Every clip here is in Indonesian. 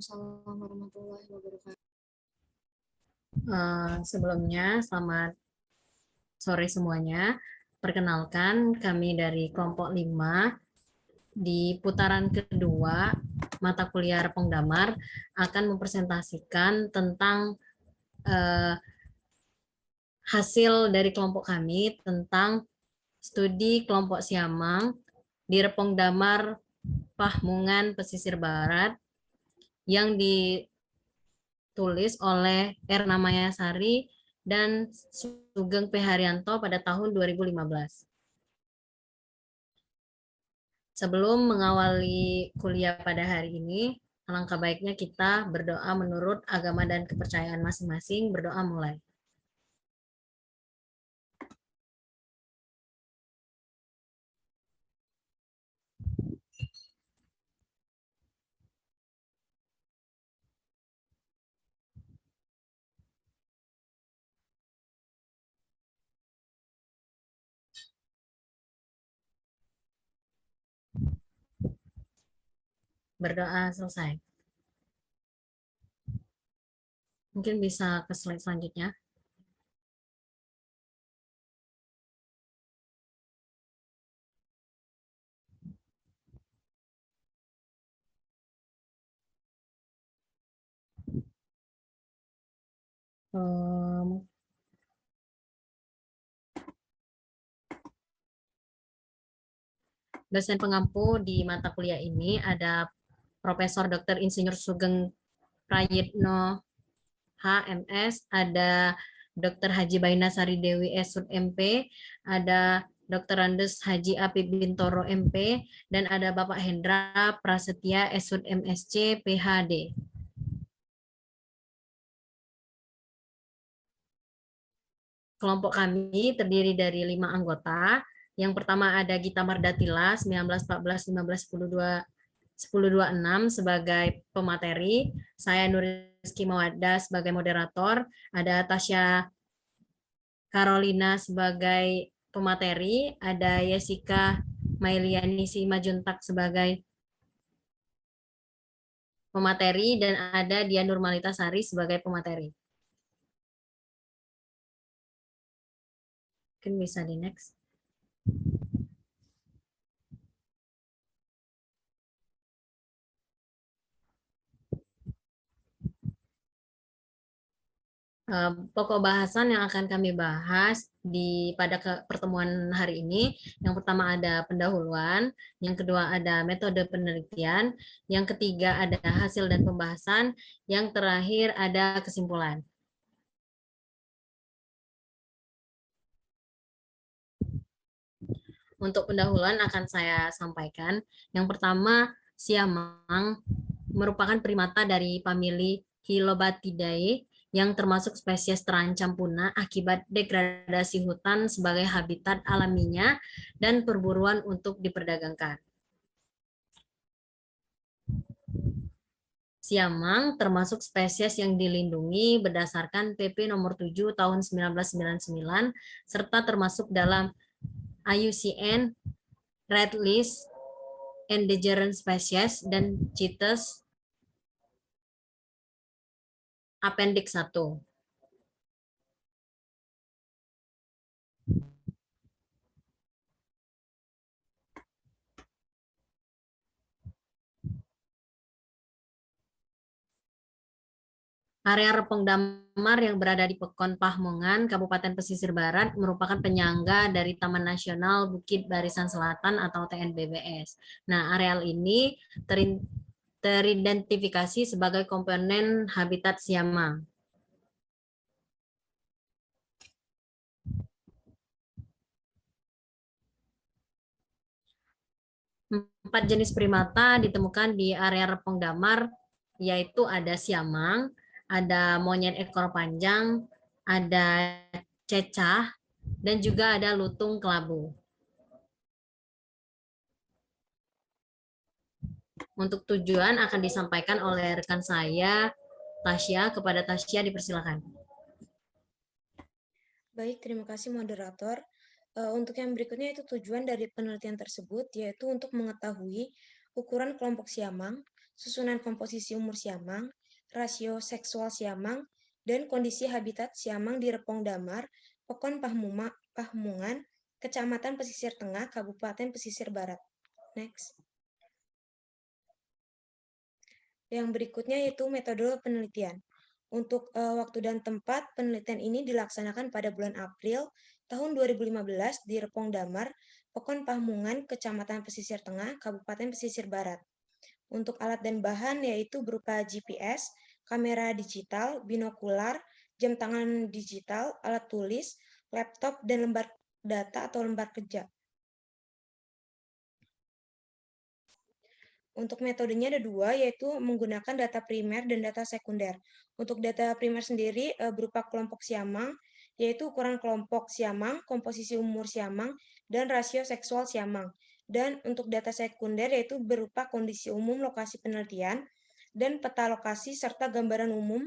Waalaikumsalam warahmatullahi wabarakatuh. Sebelumnya, selamat sore semuanya. Perkenalkan, kami dari kelompok 5 di putaran kedua mata kuliah Repong Damar akan mempresentasikan tentang hasil dari kelompok kami tentang studi kelompok Siamang di Repong Damar Pahmungan Pesisir Barat yang ditulis oleh Erna Mayasari dan Sugeng P. Haryanto pada tahun 2015. Sebelum mengawali kuliah pada hari ini, alangkah baiknya kita berdoa menurut agama dan kepercayaan masing-masing. Berdoa mulai. Berdoa selesai. Mungkin bisa ke slide selanjutnya. Dosen pengampu di mata kuliah ini ada Profesor Dr. Insinyur Sugeng Prayitno HMS, ada Dr. Haji Bainasari Dewi Esud MP, ada Dr. Andes Haji Apip Bintoro MP, dan ada Bapak Hendra Prasetya Esud MSc PhD. Kelompok kami terdiri dari 5 anggota. Yang pertama ada Gita Mardatila 1914-15-1026 sebagai pemateri, saya Nuriski Mawadda sebagai moderator, ada Tasya Carolina sebagai pemateri, ada Jessica Mailiani Simajuntak sebagai pemateri, dan ada Dian Nurmalita Sari sebagai pemateri. Mungkin bisa di next. Pokok bahasan yang akan kami bahas pada pertemuan hari ini, yang pertama ada pendahuluan, yang kedua ada metode penelitian, yang ketiga ada hasil dan pembahasan, yang terakhir ada kesimpulan. Untuk pendahuluan akan saya sampaikan. Yang pertama, siamang merupakan primata dari famili Hylobatidae yang termasuk spesies terancam punah akibat degradasi hutan sebagai habitat alaminya dan perburuan untuk diperdagangkan. Siamang termasuk spesies yang dilindungi berdasarkan PP nomor 7 tahun 1999 serta termasuk dalam IUCN Red List Endangered Species dan CITES Appendix 1. Area Repong Damar yang berada di Pekon Pahmongan, Kabupaten Pesisir Barat, merupakan penyangga dari Taman Nasional Bukit Barisan Selatan atau TNBBS. Nah, areal ini teridentifikasi sebagai komponen habitat siamang. Empat jenis primata ditemukan di area Repong Damar, yaitu ada siamang, ada monyet ekor panjang, ada cecah, dan juga ada lutung kelabu. Untuk tujuan akan disampaikan oleh rekan saya, Tasya. Kepada Tasya dipersilakan. Baik, terima kasih moderator. Untuk yang berikutnya itu tujuan dari penelitian tersebut, yaitu untuk mengetahui ukuran kelompok siamang susunan komposisi umur siamang, rasio seksual siamang, dan kondisi habitat siamang di Repong Damar, Pekon Pahmungan, Kecamatan Pesisir Tengah, Kabupaten Pesisir Barat. Next. Yang berikutnya yaitu metode penelitian. Untuk waktu dan tempat penelitian ini dilaksanakan pada bulan April tahun 2015 di Repong Damar, Pekon Pahmungan, Kecamatan Pesisir Tengah, Kabupaten Pesisir Barat. Untuk alat dan bahan yaitu berupa GPS, kamera digital, binokular, jam tangan digital, alat tulis, laptop, dan lembar data atau lembar kerja. Untuk metodenya ada dua, yaitu menggunakan data primer dan data sekunder. Untuk data primer sendiri berupa kelompok siamang, yaitu ukuran kelompok siamang, komposisi umur siamang, dan rasio seksual siamang. Dan untuk data sekunder yaitu berupa kondisi umum lokasi penelitian, dan peta lokasi serta gambaran umum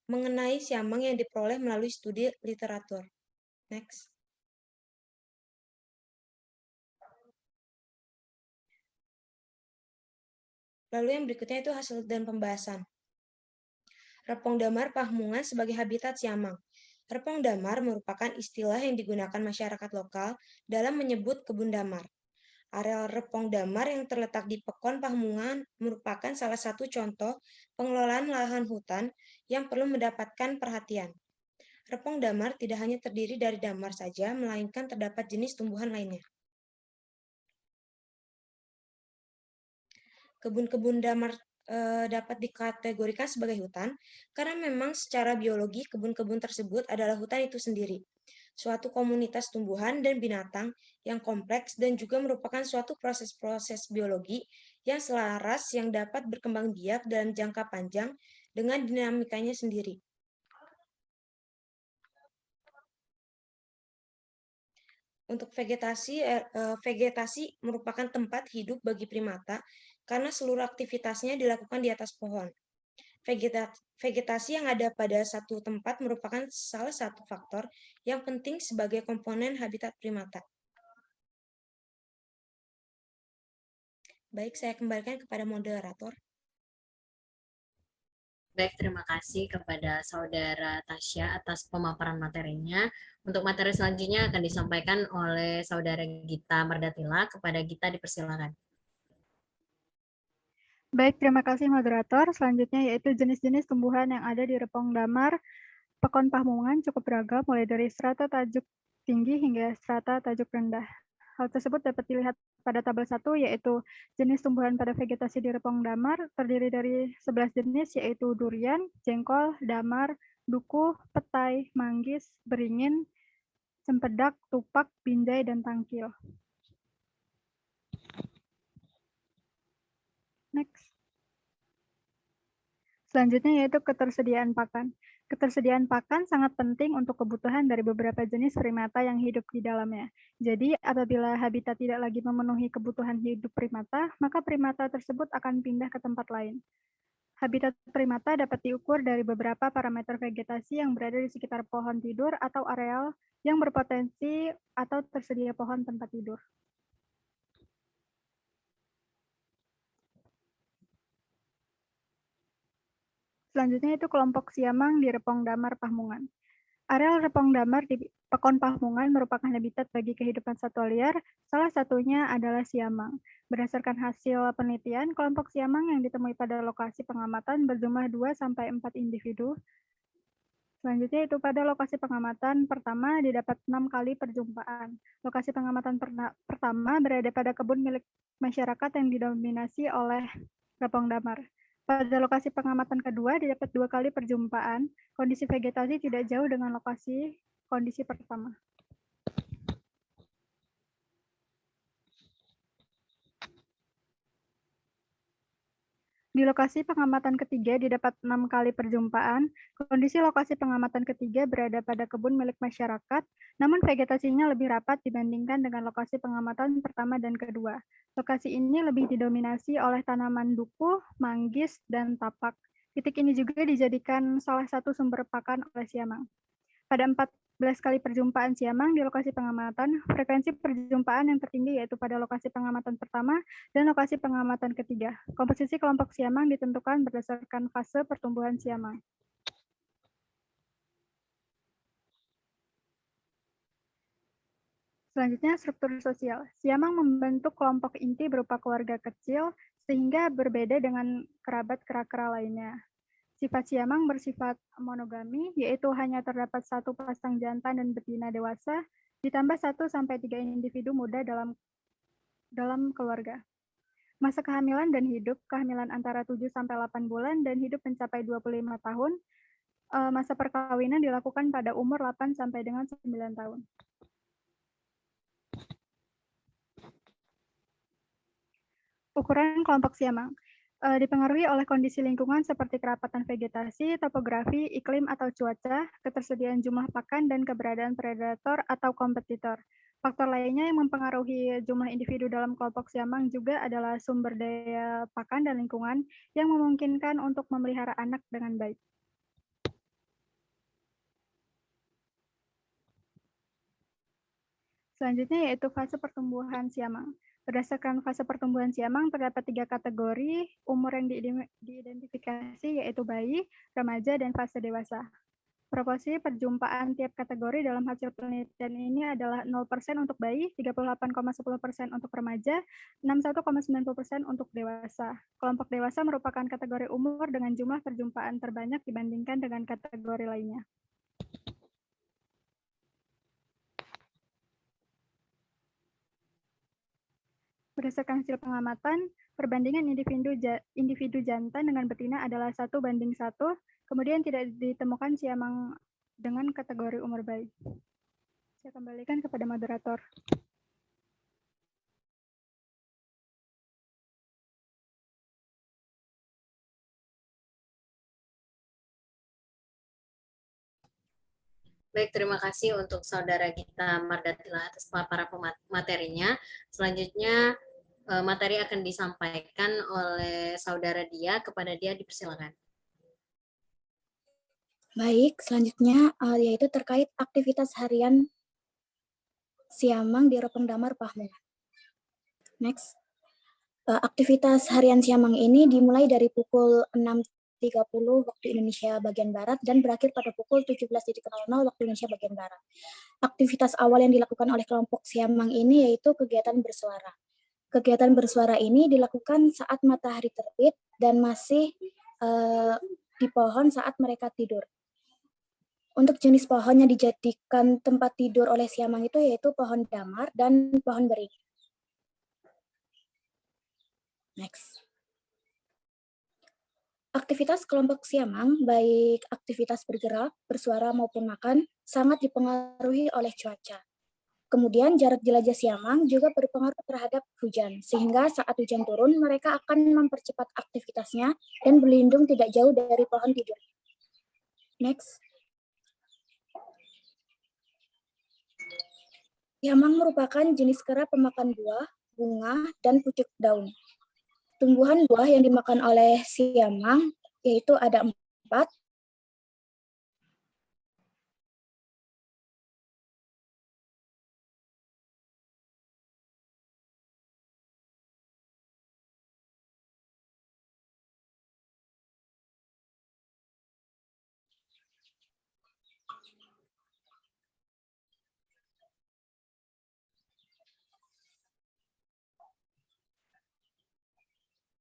mengenai siamang yang diperoleh melalui studi literatur. Next. Lalu yang berikutnya itu hasil dan pembahasan. Repong Damar Pahmungan sebagai habitat siamang. Repong Damar merupakan istilah yang digunakan masyarakat lokal dalam menyebut kebun damar. Areal Repong Damar yang terletak di Pekon Pahmungan merupakan salah satu contoh pengelolaan lahan hutan yang perlu mendapatkan perhatian. Repong Damar tidak hanya terdiri dari damar saja, melainkan terdapat jenis tumbuhan lainnya. Kebun-kebun damar dapat dikategorikan sebagai hutan karena memang secara biologi kebun-kebun tersebut adalah hutan itu sendiri, suatu komunitas tumbuhan dan binatang yang kompleks dan juga merupakan suatu proses-proses biologi yang selaras yang dapat berkembang biak dalam jangka panjang dengan dinamikanya sendiri. Untuk vegetasi merupakan tempat hidup bagi primata karena seluruh aktivitasnya dilakukan di atas pohon. Vegetasi yang ada pada satu tempat merupakan salah satu faktor yang penting sebagai komponen habitat primata. Baik, saya kembalikan kepada moderator. Baik, terima kasih kepada Saudara Tasya atas pemaparan materinya. Untuk materi selanjutnya akan disampaikan oleh Saudara Gita Mardatila. Kepada Gita dipersilakan. Baik, terima kasih moderator. Selanjutnya yaitu jenis-jenis tumbuhan yang ada di Repong Damar, Pekon Pahmungan cukup beragam, mulai dari strata tajuk tinggi hingga strata tajuk rendah. Hal tersebut dapat dilihat pada tabel 1, yaitu jenis tumbuhan pada vegetasi di Repong Damar, terdiri dari 11 jenis, yaitu durian, jengkol, damar, dukuh, petai, manggis, beringin, cempedak, tupak, binjai, dan tangkil. Next. Selanjutnya yaitu ketersediaan pakan. Ketersediaan pakan sangat penting untuk kebutuhan dari beberapa jenis primata yang hidup di dalamnya. Jadi, apabila habitat tidak lagi memenuhi kebutuhan hidup primata, maka primata tersebut akan pindah ke tempat lain. Habitat primata dapat diukur dari beberapa parameter vegetasi yang berada di sekitar pohon tidur atau areal yang berpotensi atau tersedia pohon tempat tidur. Selanjutnya itu kelompok siamang di Repong Damar Pahmungan. Areal Repong Damar di Pekon Pahmungan merupakan habitat bagi kehidupan satwa liar, salah satunya adalah siamang. Berdasarkan hasil penelitian, kelompok siamang yang ditemui pada lokasi pengamatan berjumlah 2-4 individu. Selanjutnya itu pada lokasi pengamatan pertama didapat 6 kali perjumpaan. Lokasi pengamatan pertama berada pada kebun milik masyarakat yang didominasi oleh Repong Damar. Pada lokasi pengamatan kedua didapat 2 kali perjumpaan. Kondisi vegetasi tidak jauh dengan lokasi kondisi pertama. Di lokasi pengamatan ketiga didapat 6 kali perjumpaan. Kondisi lokasi pengamatan ketiga berada pada kebun milik masyarakat, namun vegetasinya lebih rapat dibandingkan dengan lokasi pengamatan pertama dan kedua. Lokasi ini lebih didominasi oleh tanaman dukuh, manggis, dan tapak. Titik ini juga dijadikan salah satu sumber pakan oleh siamang. Pada 4 kali perjumpaan siamang di lokasi pengamatan. Frekuensi perjumpaan yang tertinggi yaitu pada lokasi pengamatan pertama dan lokasi pengamatan ketiga. Komposisi kelompok siamang ditentukan berdasarkan fase pertumbuhan siamang. Selanjutnya, struktur sosial. Siamang membentuk kelompok inti berupa keluarga kecil, sehingga berbeda dengan kerabat kera-kera lainnya. Sifat siamang bersifat monogami, yaitu hanya terdapat satu pasang jantan dan betina dewasa, ditambah 1-3 individu muda dalam keluarga. Masa kehamilan dan hidup, kehamilan antara 7-8 bulan dan hidup mencapai 25 tahun. Masa perkawinan dilakukan pada umur 8 sampai dengan 9 tahun. Ukuran kelompok siamang dipengaruhi oleh kondisi lingkungan seperti kerapatan vegetasi, topografi, iklim atau cuaca, ketersediaan jumlah pakan, dan keberadaan predator atau kompetitor. Faktor lainnya yang mempengaruhi jumlah individu dalam kelompok siamang juga adalah sumber daya pakan dan lingkungan yang memungkinkan untuk memelihara anak dengan baik. Selanjutnya yaitu fase pertumbuhan siamang. Berdasarkan fase pertumbuhan siamang, terdapat 3 kategori umur yang diidentifikasi, yaitu bayi, remaja, dan fase dewasa. Proporsi perjumpaan tiap kategori dalam hasil penelitian ini adalah 0% untuk bayi, 38,10% untuk remaja, 61,90% untuk dewasa. Kelompok dewasa merupakan kategori umur dengan jumlah perjumpaan terbanyak dibandingkan dengan kategori lainnya. Berdasarkan hasil pengamatan, perbandingan individu jantan dengan betina adalah 1:1, kemudian tidak ditemukan siamang dengan kategori umur bayi. Saya kembalikan kepada moderator. Baik, terima kasih untuk saudara Gita Mardatila atas paparan materinya. Selanjutnya materi akan disampaikan oleh saudara Dia. Kepada Dia dipersilakan. Baik, selanjutnya yaitu terkait aktivitas harian siamang di Repong Damar Pamulang. Next. Aktivitas harian siamang ini dimulai dari pukul 6.30 waktu Indonesia bagian Barat dan berakhir pada pukul 17.00 waktu Indonesia bagian Barat. Aktivitas awal yang dilakukan oleh kelompok siamang ini yaitu kegiatan bersuara. Kegiatan bersuara ini dilakukan saat matahari terbit dan masih di pohon saat mereka tidur. Untuk jenis pohon yang dijadikan tempat tidur oleh siamang itu yaitu pohon damar dan pohon beringin. Next. Aktivitas kelompok siamang, baik aktivitas bergerak, bersuara maupun makan, sangat dipengaruhi oleh cuaca. Kemudian jarak jelajah siamang juga berpengaruh terhadap hujan, sehingga saat hujan turun mereka akan mempercepat aktivitasnya dan berlindung tidak jauh dari pohon tidur. Next. Siamang merupakan jenis kera pemakan buah, bunga, dan pucuk daun. Tumbuhan buah yang dimakan oleh siamang yaitu ada 4.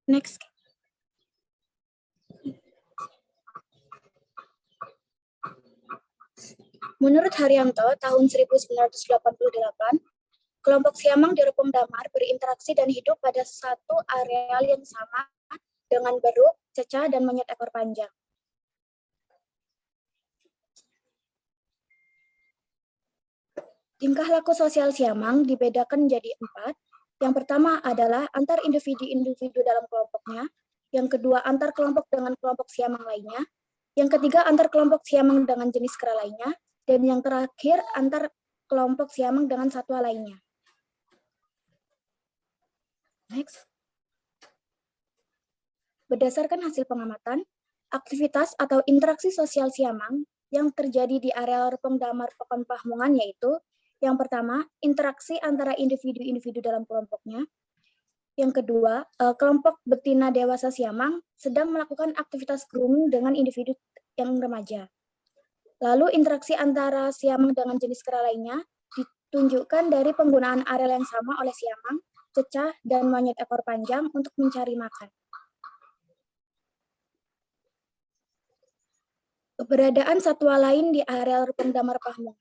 Next. Menurut Haryanto, tahun 1988, kelompok siamang di Repong Damar berinteraksi dan hidup pada satu areal yang sama dengan beruk, cecah, dan monyet ekor panjang. Tingkah laku sosial siamang dibedakan menjadi 4. Yang pertama adalah antar individu-individu dalam kelompoknya. Yang kedua, antar kelompok dengan kelompok siamang lainnya. Yang ketiga, antar kelompok siamang dengan jenis kera lainnya. Dan yang terakhir, antar kelompok siamang dengan satwa lainnya. Next. Berdasarkan hasil pengamatan, aktivitas atau interaksi sosial siamang yang terjadi di areal Repong Damar Pekon Pamungan, yaitu yang pertama, interaksi antara individu-individu dalam kelompoknya. Yang kedua, kelompok betina dewasa siamang sedang melakukan aktivitas grooming dengan individu yang remaja. Lalu interaksi antara siamang dengan jenis kera lainnya ditunjukkan dari penggunaan areal yang sama oleh siamang, cecah, dan monyet ekor panjang untuk mencari makan. Keberadaan satwa lain di areal Repong Damar Pamungan.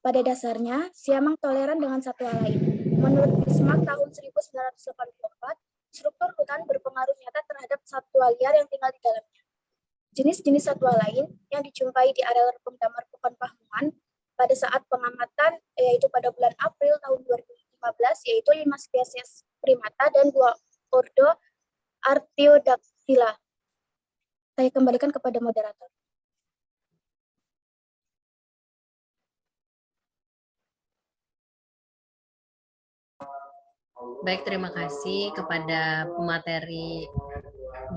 Pada dasarnya, siamang toleran dengan satwa lain. Menurut Bismarck tahun 1984, struktur hutan berpengaruh nyata terhadap satwa liar yang tinggal di dalamnya. Jenis-jenis satwa lain yang dijumpai di areal Repong Damar Pekon Pamungan pada saat pengamatan, yaitu pada bulan April tahun 2015, yaitu 5 spesies primata dan 2 ordo Artiodactyla. Saya kembalikan kepada moderator. Baik, terima kasih kepada pemateri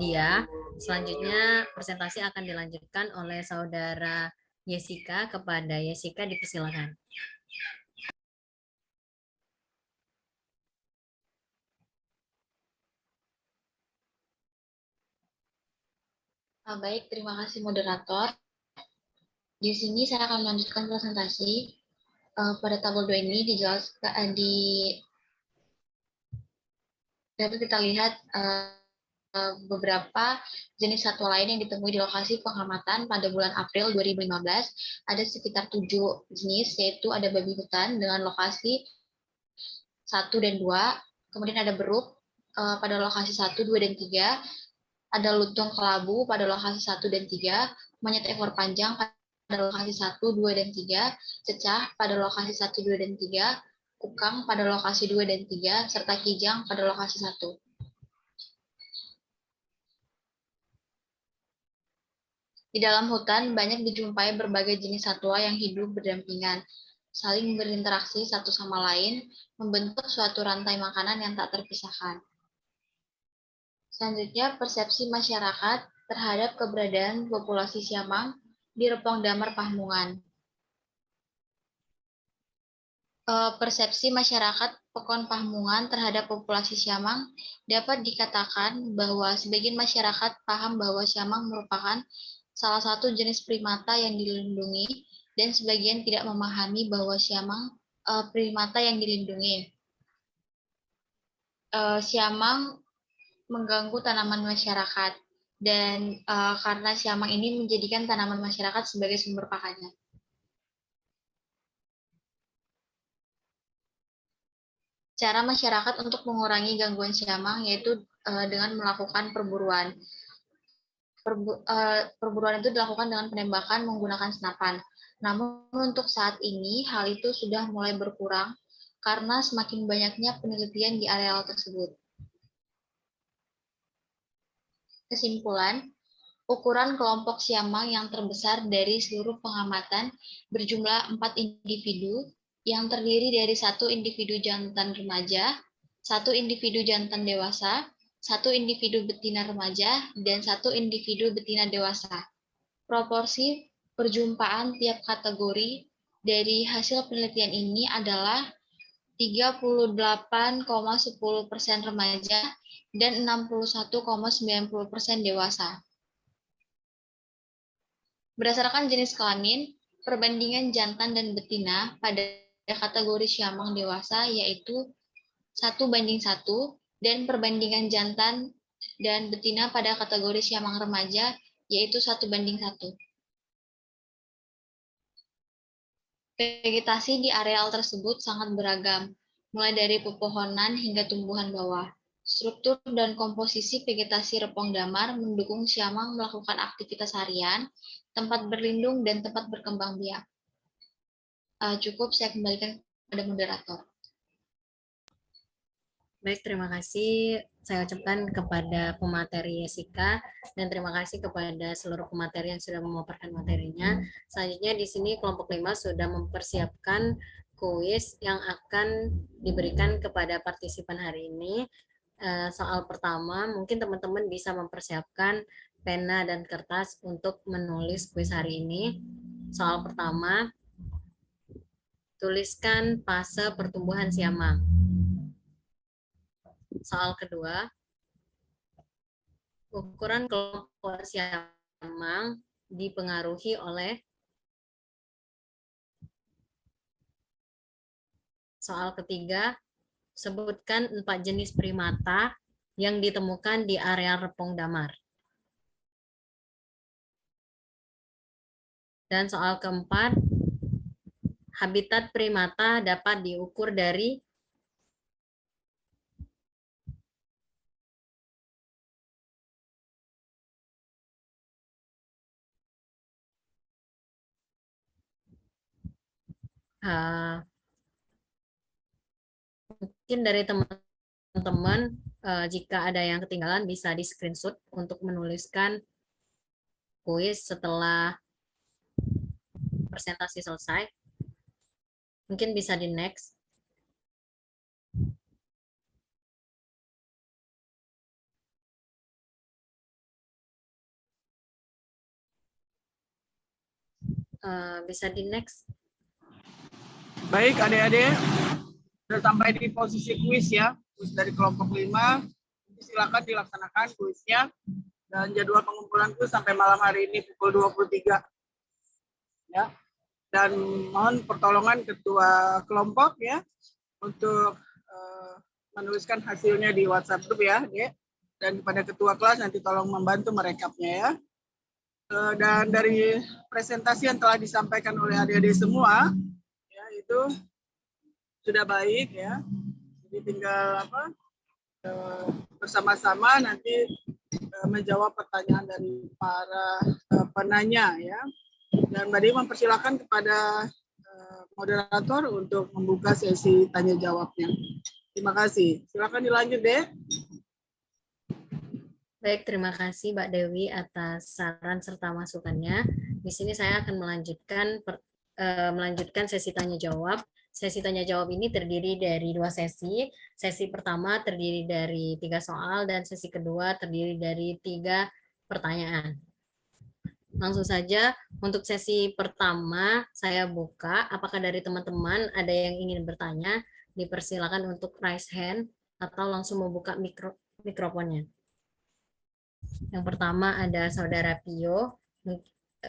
dia. Selanjutnya presentasi akan dilanjutkan oleh saudara Jessica. Kepada Jessica dipersilakan. Baik, terima kasih moderator. Di sini saya akan melanjutkan presentasi. Pada tabel 2 ini dijelaskan dapat kita lihat beberapa jenis satwa lain yang ditemui di lokasi pengamatan pada bulan April 2015. Ada sekitar 7 jenis, yaitu ada babi hutan dengan lokasi 1 dan 2, kemudian ada beruk pada lokasi 1, 2, dan 3, ada lutung kelabu pada lokasi 1 dan 3, monyet ekor panjang pada lokasi 1, 2, dan 3, cecah pada lokasi 1, 2, dan 3, kukang pada lokasi 2 dan 3, serta kijang pada lokasi 1. Di dalam hutan banyak dijumpai berbagai jenis satwa yang hidup berdampingan, saling berinteraksi satu sama lain, membentuk suatu rantai makanan yang tak terpisahkan. Selanjutnya, persepsi masyarakat terhadap keberadaan populasi siamang di Repong Damar Pamungan. Persepsi masyarakat Pekon Pamungan terhadap populasi siamang dapat dikatakan bahwa sebagian masyarakat paham bahwa siamang merupakan salah satu jenis primata yang dilindungi, dan sebagian tidak memahami bahwa siamang primata yang dilindungi. Siamang mengganggu tanaman masyarakat, dan karena siamang ini menjadikan tanaman masyarakat sebagai sumber pakannya. Cara masyarakat untuk mengurangi gangguan siamang yaitu dengan melakukan perburuan. Perburuan itu dilakukan dengan penembakan menggunakan senapan. Namun untuk saat ini hal itu sudah mulai berkurang karena semakin banyaknya penelitian di areal tersebut. Kesimpulan, ukuran kelompok siamang yang terbesar dari seluruh pengamatan berjumlah 4 individu yang terdiri dari 1 individu jantan remaja, 1 individu jantan dewasa, 1 individu betina remaja, dan 1 individu betina dewasa. Proporsi perjumpaan tiap kategori dari hasil penelitian ini adalah 38,10% remaja dan 61,90% dewasa. Berdasarkan jenis kelamin, perbandingan jantan dan betina pada kategori siamang dewasa yaitu 1:1, dan perbandingan jantan dan betina pada kategori siamang remaja yaitu 1:1. Vegetasi di areal tersebut sangat beragam, mulai dari pepohonan hingga tumbuhan bawah. Struktur dan komposisi vegetasi Repong Damar mendukung siamang melakukan aktivitas harian, tempat berlindung, dan tempat berkembang biak. Cukup, saya kembalikan kepada moderator. Baik, terima kasih saya ucapkan kepada pemateri Jessica, dan terima kasih kepada seluruh pemateri yang sudah memaparkan materinya. Selanjutnya di sini kelompok 5 sudah mempersiapkan kuis yang akan diberikan kepada partisipan hari ini. Soal pertama, mungkin teman-teman bisa mempersiapkan pena dan kertas untuk menulis kuis hari ini. Soal pertama, tuliskan fase pertumbuhan siamang. Soal kedua, ukuran kelompok siamang dipengaruhi oleh. Soal ketiga, sebutkan 4 jenis primata yang ditemukan di area Repong Damar. Dan soal keempat, habitat primata dapat diukur dari mungkin dari teman-teman jika ada yang ketinggalan bisa di screenshot untuk menuliskan kuis setelah presentasi selesai. Mungkin bisa di next. Bisa di next. Baik, adik-adik, sudah sampai di posisi kuis ya, kuis dari kelompok 5. Silakan dilaksanakan kuisnya, dan jadwal pengumpulan kuis sampai malam hari ini pukul 23. Ya, dan mohon pertolongan ketua kelompok ya untuk menuliskan hasilnya di WhatsApp group ya, Dek. Dan kepada ketua kelas nanti tolong membantu merekapnya ya. Dan dari presentasi yang telah disampaikan oleh adik-adik semua, ya itu sudah baik ya. Jadi tinggal bersama-sama nanti menjawab pertanyaan dari para penanya ya. Dan Mbak Dewi mempersilahkan kepada moderator untuk membuka sesi tanya jawabnya. Terima kasih. Silakan dilanjut, Dek. Baik, terima kasih Mbak Dewi atas saran serta masukannya. Di sini saya akan melanjutkan sesi tanya jawab. Sesi tanya jawab ini terdiri dari 2 sesi. Sesi pertama terdiri dari 3 soal dan sesi kedua terdiri dari 3 pertanyaan. Langsung saja untuk sesi pertama saya buka. Apakah dari teman-teman ada yang ingin bertanya? Dipersilakan untuk raise hand atau langsung membuka mikrofonnya. Yang pertama ada Saudara Pio.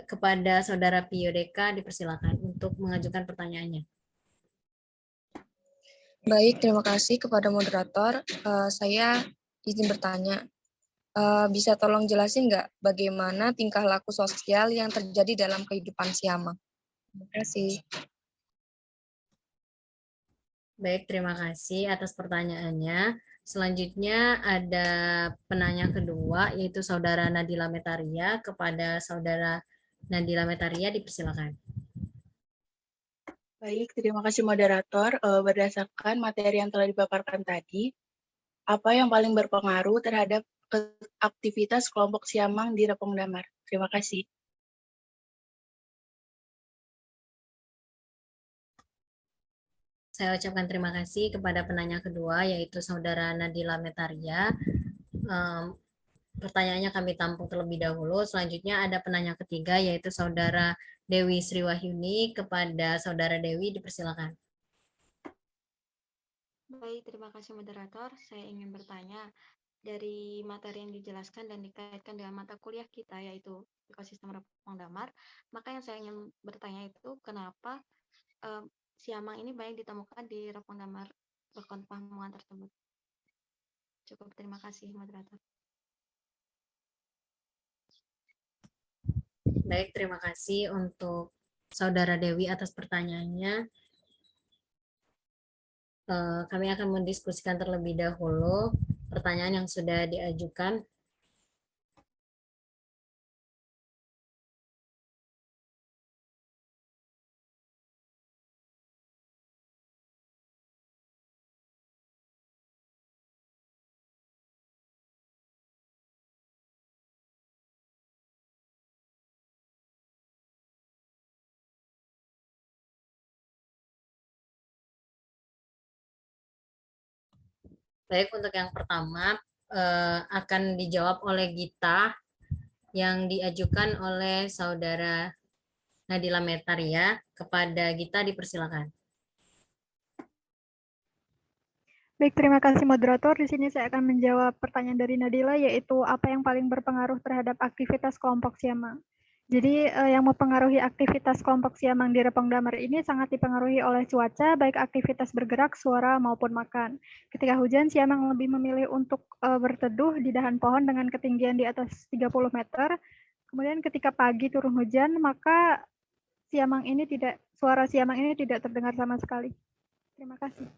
Kepada Saudara Pio Deka dipersilakan untuk mengajukan pertanyaannya. Baik, terima kasih kepada moderator. Saya izin bertanya. Bisa tolong jelasin nggak bagaimana tingkah laku sosial yang terjadi dalam kehidupan siamang? Terima kasih. Baik, terima kasih atas pertanyaannya. Selanjutnya ada penanya kedua, yaitu Saudara Nadila Metaria. Kepada Saudara Nadila Metaria, dipersilakan. Baik, terima kasih moderator. Berdasarkan materi yang telah dipaparkan tadi, apa yang paling berpengaruh terhadap aktivitas kelompok siamang di Repong Damar? Terima kasih. Saya ucapkan terima kasih kepada penanya kedua, yaitu Saudara Nadila Metaria. Pertanyaannya kami tampung terlebih dahulu. Selanjutnya ada penanya ketiga, yaitu Saudara Dewi Sriwahyuni. Kepada Saudara Dewi, dipersilakan. Baik, terima kasih moderator. Saya ingin bertanya, dari materi yang dijelaskan dan dikaitkan dengan mata kuliah kita, yaitu ekosistem Repong Damar, maka yang saya ingin bertanya itu, kenapa siamang ini banyak ditemukan di Repong Damar Bekon Pamungan tersebut? Cukup, terima kasih moderator. Baik, terima kasih untuk Saudara Dewi atas pertanyaannya. Kami akan mendiskusikan terlebih dahulu pertanyaan yang sudah diajukan. Baik, untuk yang pertama akan dijawab oleh Gita. yang diajukan oleh Saudara Nadila Metaria. Kepada Gita dipersilakan. Baik, terima kasih moderator. Di sini saya akan menjawab pertanyaan dari Nadila, yaitu apa yang paling berpengaruh terhadap aktivitas kelompok siamang. Jadi yang mempengaruhi aktivitas kelompok siamang di Repong Damar ini sangat dipengaruhi oleh cuaca, baik aktivitas bergerak, suara, maupun makan. Ketika hujan, siamang lebih memilih untuk berteduh di dahan pohon dengan ketinggian di atas 30 meter. Kemudian ketika pagi turun hujan, maka suara siamang ini tidak terdengar sama sekali. Terima kasih.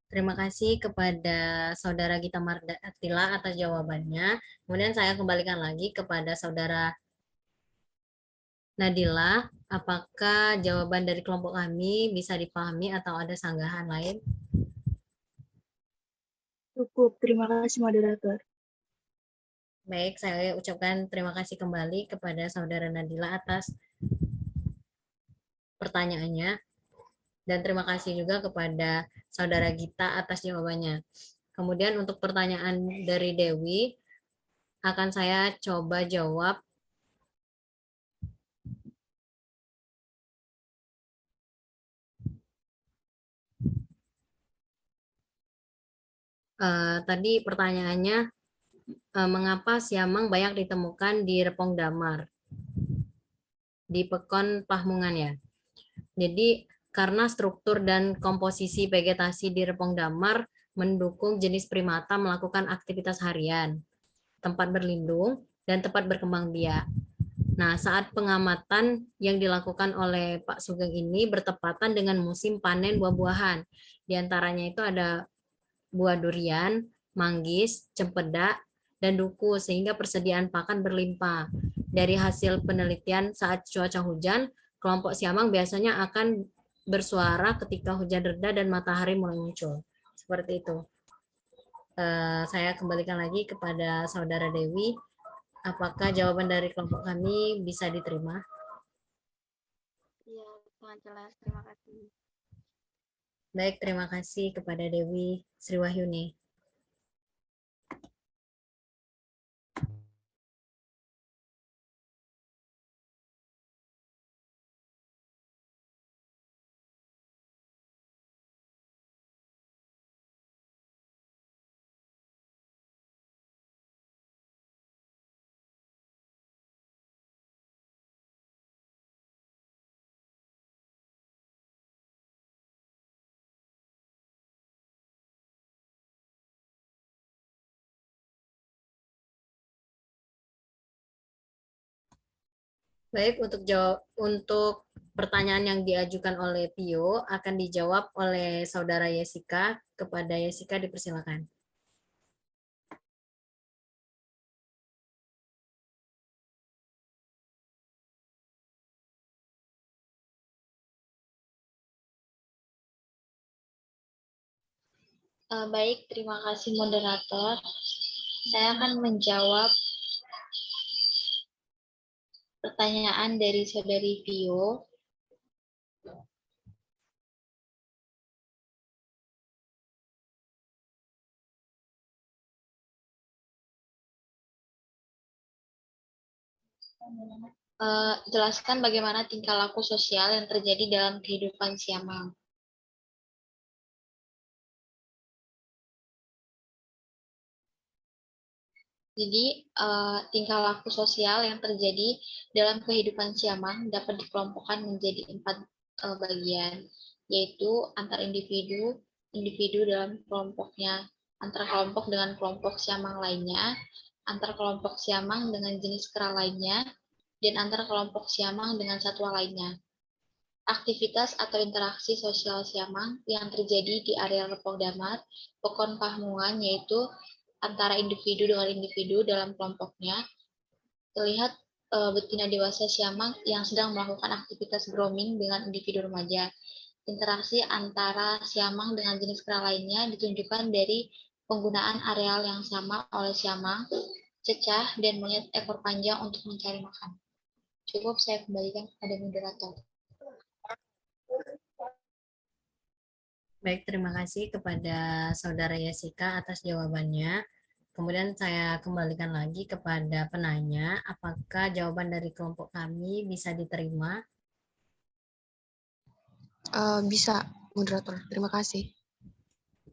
Terima kasih kepada Saudara Gita Mardatila atas jawabannya. Kemudian saya kembalikan lagi kepada Saudara Nadila, apakah jawaban dari kelompok kami bisa dipahami atau ada sanggahan lain? Cukup, terima kasih moderator. Baik, saya ucapkan terima kasih kembali kepada Saudara Nadila atas pertanyaannya. Dan terima kasih juga kepada Saudara Gita atas jawabannya. Kemudian untuk pertanyaan dari Dewi, akan saya coba jawab. Tadi pertanyaannya, mengapa siamang banyak ditemukan di Repong Damar, di Pekon Pahmungan ya. Jadi karena struktur dan komposisi vegetasi di Repong Damar mendukung jenis primata melakukan aktivitas harian, tempat berlindung, dan tempat berkembang biak. Nah, saat pengamatan yang dilakukan oleh Pak Sugeng ini bertepatan dengan musim panen buah-buahan. Di antaranya itu ada buah durian, manggis, cempedak, dan duku, sehingga persediaan pakan berlimpah. Dari hasil penelitian saat cuaca hujan, kelompok siamang biasanya akan bersuara ketika hujan reda dan matahari mulai muncul. Seperti itu. Saya kembalikan lagi kepada Saudara Dewi. Apakah jawaban dari kelompok kami bisa diterima? Iya, sangat jelas. Terima kasih. Baik, terima kasih kepada Dewi Sriwahyuni. Baik, untuk pertanyaan yang diajukan oleh Pio akan dijawab oleh Saudara Yesika. Kepada Yesika dipersilakan. Baik, terima kasih moderator. Saya akan menjawab pertanyaan dari Saudari Vio. Jelaskan bagaimana tingkah laku sosial yang terjadi dalam kehidupan siamang. Jadi, tingkah laku sosial yang terjadi dalam kehidupan siamang dapat dikelompokkan menjadi 4 bagian, yaitu antar individu, individu dalam kelompoknya, antar kelompok dengan kelompok siamang lainnya, antar kelompok siamang dengan jenis kera lainnya, dan antar kelompok siamang dengan satwa lainnya. Aktivitas atau interaksi sosial siamang yang terjadi di area Repong Damar, Pekon Pahmungan, yaitu antara individu dengan individu dalam kelompoknya. Terlihat betina dewasa siamang yang sedang melakukan aktivitas grooming dengan individu remaja. Interaksi antara siamang dengan jenis kera lainnya ditunjukkan dari penggunaan areal yang sama oleh siamang, cecah, dan monyet ekor panjang untuk mencari makan. Cukup, saya kembalikan kepada moderator. Baik, terima kasih kepada Saudara Yesika atas jawabannya. Kemudian saya kembalikan lagi kepada penanya, apakah jawaban dari kelompok kami bisa diterima? Bisa, moderator. Terima kasih.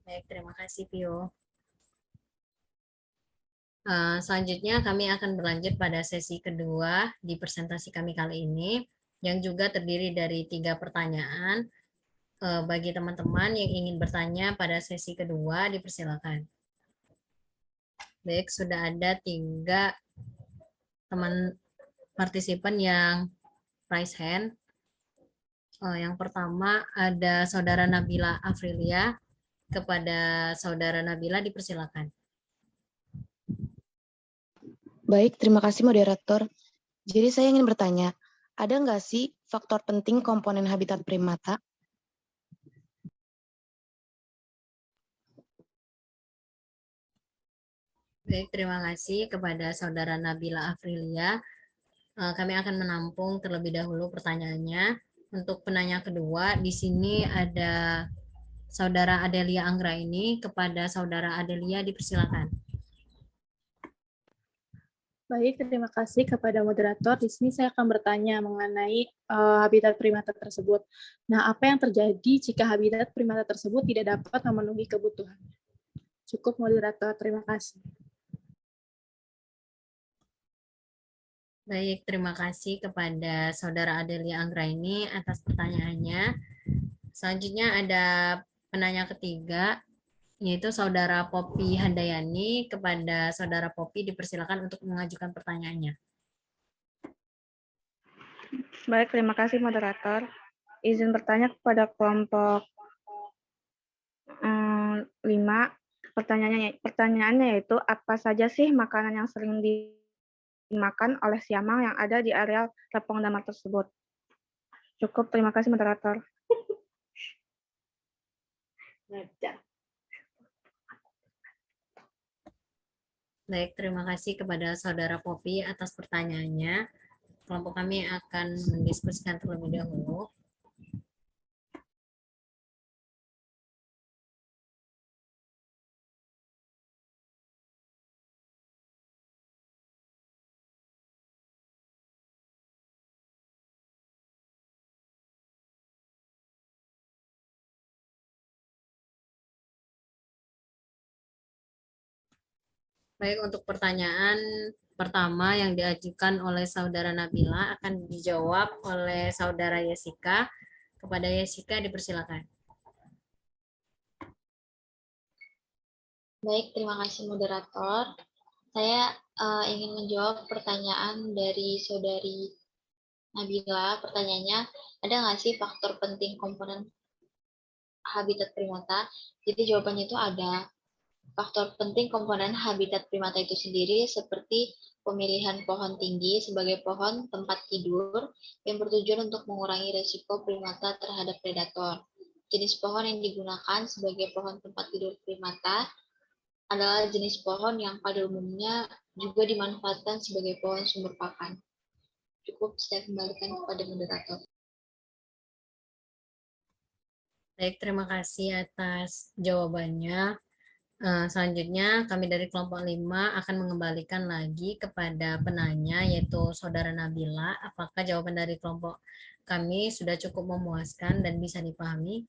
Baik, terima kasih Pio. Selanjutnya kami akan berlanjut pada sesi kedua di presentasi kami kali ini, yang juga terdiri dari 3 pertanyaan. Bagi teman-teman yang ingin bertanya pada sesi kedua, dipersilakan. Baik, sudah ada 3 teman partisipan yang raise hand. Yang pertama ada Saudara Nabila Afrilia. Kepada Saudara Nabila dipersilakan. Baik, terima kasih moderator. Jadi saya ingin bertanya, ada nggak sih faktor penting komponen habitat primata? Baik, terima kasih kepada Saudara Nabila Afrilia. Kami akan menampung terlebih dahulu pertanyaannya. Untuk penanya kedua, di sini ada Saudara Adelia Anggraini. Kepada Saudara Adelia dipersilakan. Baik, terima kasih kepada moderator. Di sini saya akan bertanya mengenai habitat primata tersebut. Nah, apa yang terjadi jika habitat primata tersebut tidak dapat memenuhi kebutuhan? Cukup moderator, terima kasih. Baik, terima kasih kepada Saudara Adelia Anggraini atas pertanyaannya. Selanjutnya ada penanya ketiga, yaitu Saudara Poppy Handayani. Kepada Saudara Poppy dipersilakan untuk mengajukan pertanyaannya. Baik, terima kasih moderator. Izin bertanya kepada kelompok 5. Pertanyaannya yaitu, apa saja sih makanan yang sering dimakan oleh siamang yang ada di areal Repong Damar tersebut? Cukup, terima kasih moderator. Baik, terima kasih kepada Saudara Poppy atas pertanyaannya. Kelompok kami akan mendiskusikan terlebih dahulu. Baik, untuk pertanyaan pertama yang diajukan oleh Saudara Nabila akan dijawab oleh Saudara Yesika. Kepada Yesika dipersilakan. Baik, terima kasih moderator. Saya ingin menjawab pertanyaan dari Saudari Nabila. Pertanyaannya, ada nggak sih faktor penting komponen habitat primata? Jadi jawabannya itu ada. Faktor penting komponen habitat primata itu sendiri seperti pemilihan pohon tinggi sebagai pohon tempat tidur yang bertujuan untuk mengurangi resiko primata terhadap predator. Jenis pohon yang digunakan sebagai pohon tempat tidur primata adalah jenis pohon yang pada umumnya juga dimanfaatkan sebagai pohon sumber pakan. Cukup saya kembalikan kepada moderator. Baik, terima kasih atas jawabannya. Selanjutnya kami dari kelompok 5 akan mengembalikan lagi kepada penanya, yaitu Saudara Nabila. Apakah jawaban dari kelompok kami sudah cukup memuaskan dan bisa dipahami?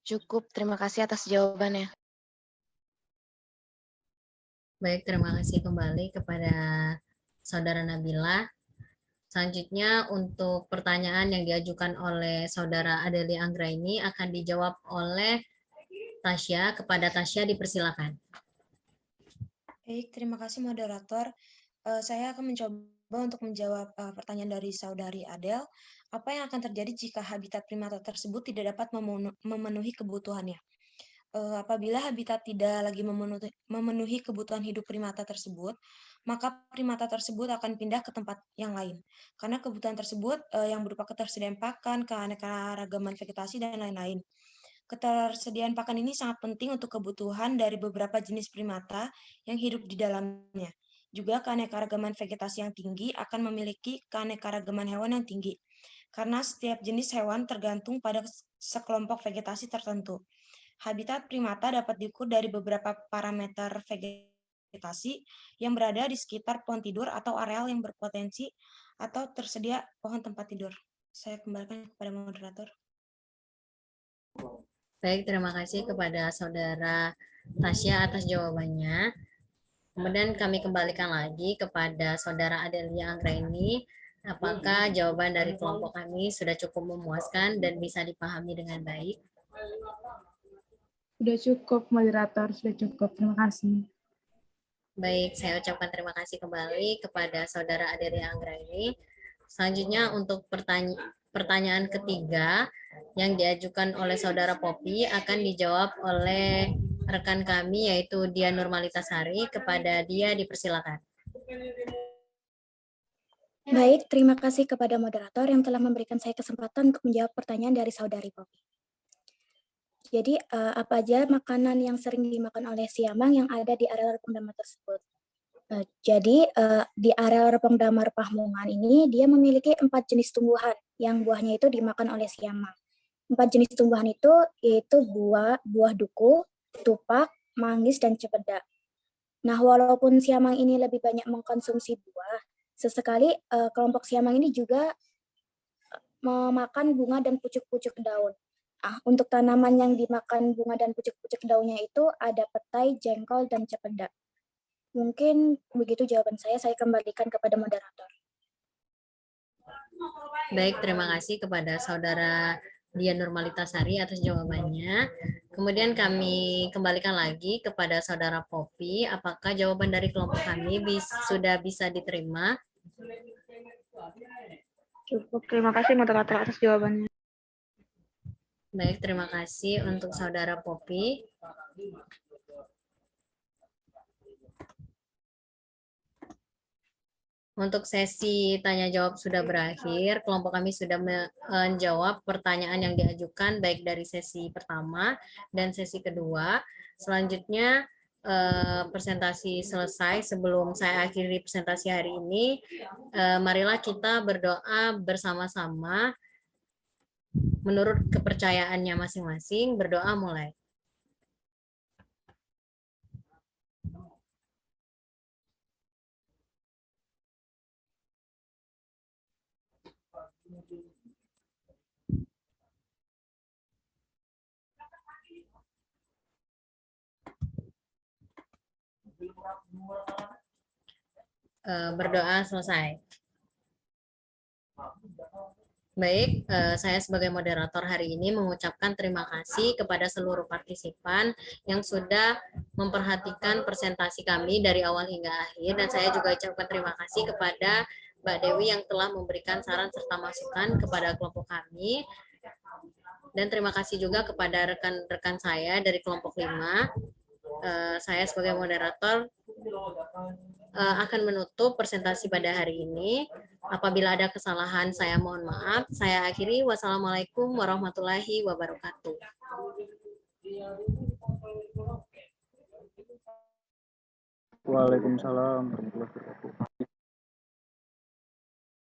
Cukup, terima kasih atas jawabannya. Baik, terima kasih kembali kepada Saudara Nabila. Selanjutnya untuk pertanyaan yang diajukan oleh Saudara Adelia Anggraini akan dijawab oleh Tasya. Kepada Tasya dipersilakan. Baik, terima kasih moderator. Saya akan mencoba untuk menjawab pertanyaan dari Saudari Adel. Apa yang akan terjadi jika habitat primata tersebut tidak dapat memenuhi kebutuhannya? Apabila habitat tidak lagi memenuhi kebutuhan hidup primata tersebut, maka primata tersebut akan pindah ke tempat yang lain. Karena kebutuhan tersebut yang berupa ketersediaan pakan, keanekaragaman vegetasi, dan lain-lain. Ketersediaan pakan ini sangat penting untuk kebutuhan dari beberapa jenis primata yang hidup di dalamnya. Juga keanekaragaman vegetasi yang tinggi akan memiliki keanekaragaman hewan yang tinggi. karena setiap jenis hewan tergantung pada sekelompok vegetasi tertentu. Habitat primata dapat diukur dari beberapa parameter vegetasi yang berada di sekitar pohon tidur atau areal yang berpotensi atau tersedia pohon tempat tidur. Saya kembalikan kepada moderator. Baik, terima kasih kepada Saudara Tasya atas jawabannya. Kemudian kami kembalikan lagi kepada Saudara Adelia Anggraini. Apakah jawaban dari kelompok kami sudah cukup memuaskan dan bisa dipahami dengan baik? Sudah cukup, moderator. Sudah cukup. Terima kasih. Baik, saya ucapkan terima kasih kembali kepada Saudara Adelia Anggraini. Selanjutnya untuk pertanyaan ketiga yang diajukan oleh Saudara Poppy akan dijawab oleh rekan kami yaitu Dia Nurmalitasari. Kepada Dia dipersilakan. Baik, terima kasih kepada moderator yang telah memberikan saya kesempatan untuk menjawab pertanyaan dari Saudari Poppy. Jadi, apa aja makanan yang sering dimakan oleh siamang yang ada di area Repong Damar tersebut? Jadi, di area Repong Damar Pahmungan ini, dia memiliki 4 jenis tumbuhan yang buahnya itu dimakan oleh siamang. 4 jenis tumbuhan itu yaitu buah duku, tupak, manggis, dan cempeda. Nah, walaupun siamang ini lebih banyak mengkonsumsi buah, sesekali kelompok siamang ini juga memakan bunga dan pucuk-pucuk daun. Untuk tanaman yang dimakan bunga dan pucuk-pucuk daunnya itu ada petai, jengkol, dan cempeda. Mungkin begitu jawaban saya kembalikan kepada moderator. Baik, terima kasih kepada Saudara Dia Nurmalitasari atas jawabannya. Kemudian kami kembalikan lagi kepada Saudara Poppy. Apakah jawaban dari kelompok kami sudah bisa diterima? Cukup, terima kasih moderator atas jawabannya. Baik, terima kasih untuk Saudara Poppy. Untuk sesi tanya-jawab sudah berakhir. Kelompok kami sudah menjawab pertanyaan yang diajukan baik dari sesi pertama dan sesi kedua. Selanjutnya, presentasi selesai. Sebelum saya akhiri presentasi hari ini, marilah kita berdoa bersama-sama menurut kepercayaannya masing-masing. Berdoa mulai. Berdoa selesai. Baik, saya sebagai moderator hari ini mengucapkan terima kasih kepada seluruh partisipan yang sudah memperhatikan presentasi kami dari awal hingga akhir, dan saya juga ucapkan terima kasih kepada Mbak Dewi yang telah memberikan saran serta masukan kepada kelompok kami, dan terima kasih juga kepada rekan-rekan saya dari kelompok 5. Saya sebagai moderator akan menutup presentasi pada hari ini. Apabila ada kesalahan, saya mohon maaf. Saya akhiri. Wassalamualaikum warahmatullahi wabarakatuh. Waalaikumsalam warahmatullahi wabarakatuh.